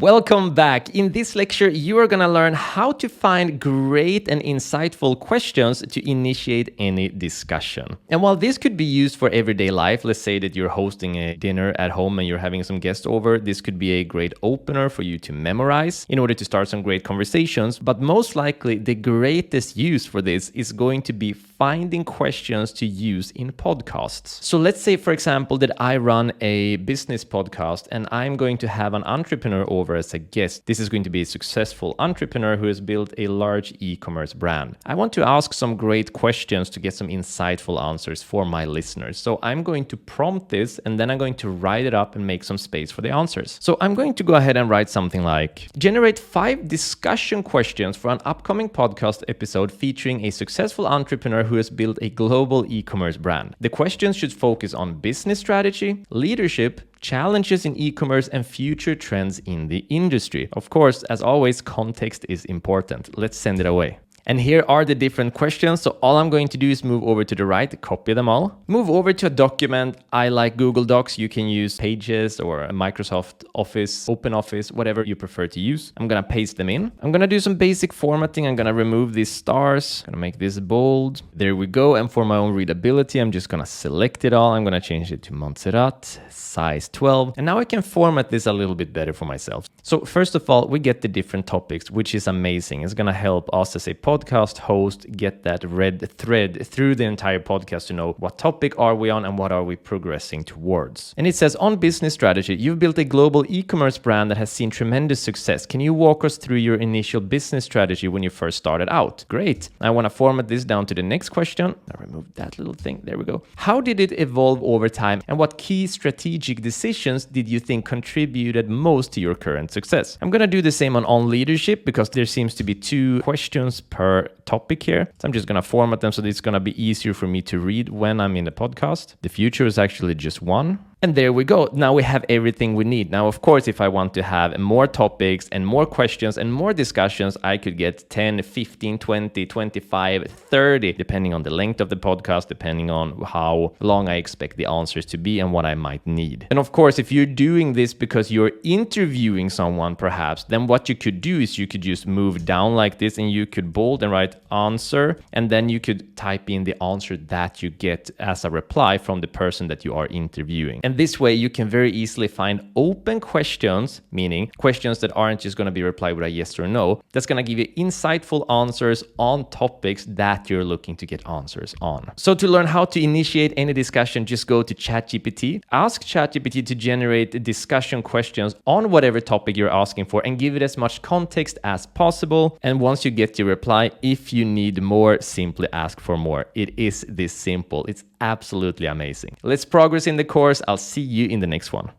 Welcome back. In this lecture, you are going to learn how to find great and insightful questions to initiate any discussion. And while this could be used for everyday life, let's say that you're hosting a dinner at home and you're having some guests over, this could be a great opener for you to memorize in order to start some great conversations. But most likely, the greatest use for this is going to be finding questions to use in podcasts. So let's say, for example, that I run a business podcast and I'm going to have an entrepreneur over as a guest. This is going to be a successful entrepreneur who has built a large e-commerce brand. I want to ask some great questions to get some insightful answers for my listeners. So I'm going to prompt this and then I'm going to write it up and make some space for the answers. So I'm going to go ahead and write something like, generate 5 discussion questions for an upcoming podcast episode featuring a successful entrepreneur who has built a global e-commerce brand. The questions should focus on business strategy, leadership, challenges in e-commerce, and future trends in the industry. Of course, as always, context is important. Let's send it away. And here are the different questions. So all I'm going to do is move over to the right, copy them all, move over to a document. I like Google Docs. You can use Pages or Microsoft Office, Open Office, whatever you prefer to use. I'm going to paste them in. I'm going to do some basic formatting. I'm going to remove these stars. I'm going to make this bold. There we go. And for my own readability, I'm just going to select it all. I'm going to change it to Montserrat, size 12. And now I can format this a little bit better for myself. So first of all, we get the different topics, which is amazing. It's going to help us as a podcast host get that red thread through the entire podcast to know what topic are we on and what are we progressing towards. And it says, on business strategy, you've built a global e-commerce brand that has seen tremendous success. Can you walk us through your initial business strategy when you first started out? Great. I want to format this down to the next question. I removed that little thing. There we go. How did it evolve over time and what key strategic decisions did you think contributed most to your current success? I'm going to do the same on leadership because there seems to be 2 questions per topic here. So I'm just going to format them so that it's going to be easier for me to read when I'm in the podcast. The future is actually just 1. And there we go. Now we have everything we need. Now, of course, if I want to have more topics and more questions and more discussions, I could get 10, 15, 20, 25, 30, depending on the length of the podcast, depending on how long I expect the answers to be and what I might need. And of course, if you're doing this because you're interviewing someone, perhaps, then what you could do is you could just move down like this and you could bold and write answer. And then you could type in the answer that you get as a reply from the person that you are interviewing. And this way, you can very easily find open questions, meaning questions that aren't just going to be replied with a yes or no. That's going to give you insightful answers on topics that you're looking to get answers on. So to learn how to initiate any discussion, just go to ChatGPT. Ask ChatGPT to generate discussion questions on whatever topic you're asking for and give it as much context as possible. And once you get your reply, if you need more, simply ask for more. It is this simple. It's absolutely amazing. Let's progress in the course. I'll see you in the next one.